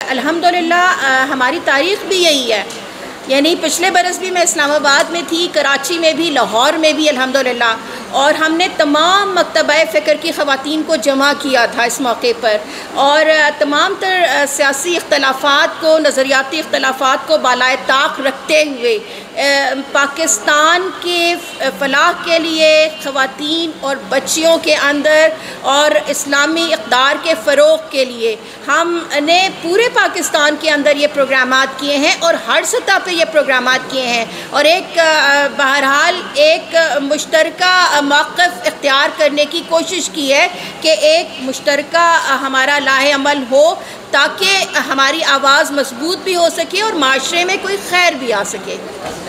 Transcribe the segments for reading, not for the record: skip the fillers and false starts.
الحمدللہ ہماری تاریخ بھی یہی ہے، یعنی پچھلے برس بھی میں اسلام آباد میں تھی، کراچی میں بھی، لاہور میں بھی الحمدللہ، اور ہم نے تمام مکتبہ فکر کی خواتین کو جمع کیا تھا اس موقع پر، اور تمام تر سیاسی اختلافات کو، نظریاتی اختلافات کو بالائے طاق رکھتے ہوئے پاکستان کے فلاح کے لیے خواتین اور بچیوں کے اندر اور اسلامی اقدار کے فروغ کے لیے ہم نے پورے پاکستان کے اندر یہ پروگرامات کیے ہیں اور ہر سطح پہ یہ پروگرامات کیے ہیں، اور ایک بہرحال ایک مشترکہ موقف اختیار کرنے کی کوشش کی ہے کہ ایک مشترکہ ہمارا لاہ عمل ہو تاکہ ہماری آواز مضبوط بھی ہو سکے اور معاشرے میں کوئی خیر بھی آ سکے۔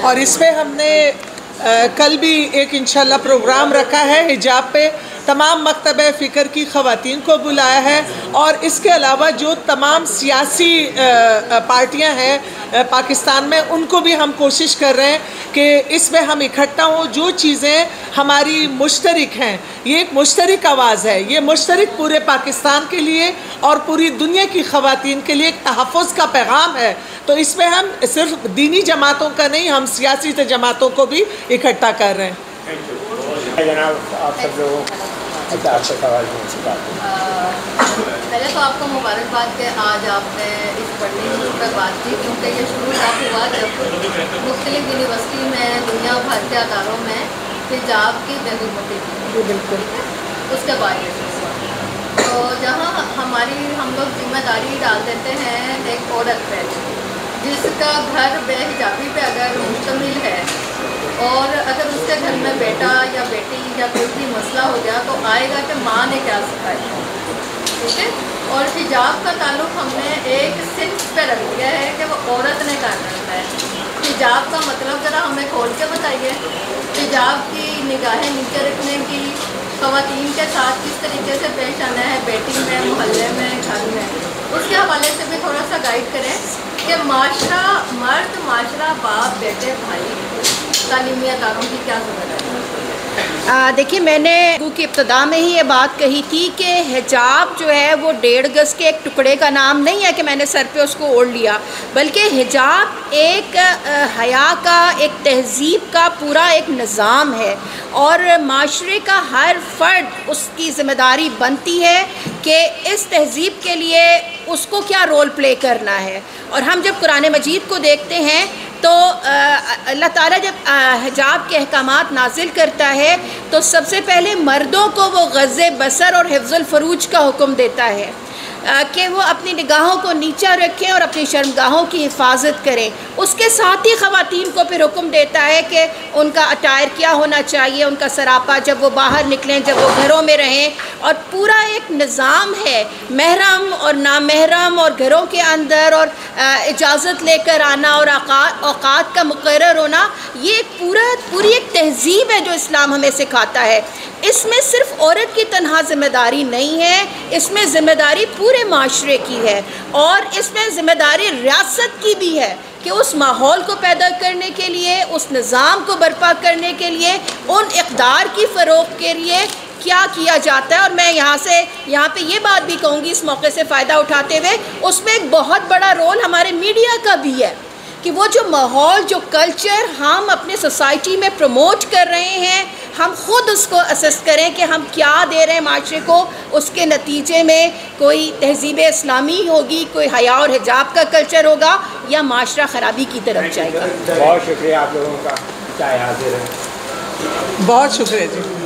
اور اس میں ہم نے کل بھی ایک انشاءاللہ پروگرام رکھا ہے حجاب پہ، تمام مکتبہ فکر کی خواتین کو بلایا ہے، اور اس کے علاوہ جو تمام سیاسی پارٹیاں ہیں پاکستان میں ان کو بھی ہم کوشش کر رہے ہیں کہ اس میں ہم اکٹھا ہوں، جو چیزیں ہماری مشترک ہیں، یہ ایک مشترک آواز ہے، یہ مشترک پورے پاکستان کے لیے اور پوری دنیا کی خواتین کے لیے ایک تحفظ کا پیغام ہے، تو اس میں ہم صرف دینی جماعتوں کا نہیں، ہم سیاسی جماعتوں کو بھی اکٹھا کر رہے ہیں۔ جناب آپ سب لوگوں آپ سے سوال پہلے تو آپ کو مبارکباد کہ آج آپ نے اس پڑھنے کی پر بات کی، کیونکہ یہ شروع تب ہوا جب مختلف یونیورسٹی میں دنیا بھر کے اداروں میں حجاب کی بےحرمتی تھی، بالکل اس کے بارے میں تو جہاں ہم لوگ ذمہ داری ڈال دیتے ہیں ایک عورت پہ جس کا گھر بے حجابی پہ اگر مشتمل ہے، اور اگر اس کے گھر میں بیٹا یا بیٹی یا کوئی بھی مسئلہ ہو گیا تو آئے گا کہ ماں نے کیا سکھایا، ٹھیک ہے، اور حجاب کا تعلق ہم نے ایک صنف پہ رکھ دیا ہے کہ وہ عورت نے کرنا ہے۔ حجاب کا مطلب ذرا ہمیں کھول کے بتائیے، حجاب کی نگاہیں نیچے رکھنے کی، خواتین کے ساتھ کس طریقے سے پیش آنا ہے، بیٹی میں، محلے میں، گھر میں، اس کے حوالے سے بھی تھوڑا سا گائیڈ کریں کہ معاشرہ، مرد معاشرہ، باپ بیٹے بھائی، تعلیمی اداروں کی کیا ذمہ داری ہے؟ دیکھیے میں نے کی ابتدا میں ہی یہ بات کہی تھی کہ حجاب جو ہے وہ 1.5 گز کے ایک ٹکڑے کا نام نہیں ہے کہ میں نے سر پہ اس کو اوڑھ لیا، بلکہ حجاب ایک حیا کا، ایک تہذیب کا پورا ایک نظام ہے، اور معاشرے کا ہر فرد اس کی ذمہ داری بنتی ہے کہ اس تہذیب کے لیے اس کو کیا رول پلے کرنا ہے۔ اور ہم جب قرآن مجید کو دیکھتے ہیں تو اللہ تعالیٰ جب حجاب کے احکامات نازل کرتا ہے تو سب سے پہلے مردوں کو وہ غض بصر اور حفظ الفروج کا حکم دیتا ہے کہ وہ اپنی نگاہوں کو نیچا رکھیں اور اپنی شرمگاہوں کی حفاظت کریں۔ اس کے ساتھ ہی خواتین کو پھر حکم دیتا ہے کہ ان کا اٹائر کیا ہونا چاہیے، ان کا سراپا، جب وہ باہر نکلیں، جب وہ گھروں میں رہیں، اور پورا ایک نظام ہے محرم اور نامحرم اور گھروں کے اندر اور اجازت لے کر آنا اور اوقات کا مقرر ہونا، یہ پوری ایک تہذیب ہے جو اسلام ہمیں سکھاتا ہے۔ اس میں صرف عورت کی تنہا ذمہ داری نہیں ہے، اس میں ذمہ داری پورے معاشرے کی ہے، اور اس میں ذمہ داری ریاست کی بھی ہے کہ اس ماحول کو پیدا کرنے کے لیے، اس نظام کو برپا کرنے کے لیے، ان اقدار کی فروغ کے لیے کیا کیا جاتا ہے۔ اور میں یہاں پہ یہ بات بھی کہوں گی اس موقع سے فائدہ اٹھاتے ہوئے، اس میں ایک بہت بڑا رول ہمارے میڈیا کا بھی ہے کہ وہ جو ماحول، جو کلچر ہم اپنے سوسائٹی میں پروموٹ کر رہے ہیں، ہم خود اس کو اسیس کریں کہ ہم کیا دے رہے ہیں معاشرے کو، اس کے نتیجے میں کوئی تہذیب اسلامی ہوگی، کوئی حیا اور حجاب کا کلچر ہوگا، یا معاشرہ خرابی کی طرف جائے گا۔ بہت شکریہ آپ لوگوں کا، چائے حاضر ہے۔ بہت شکریہ جی۔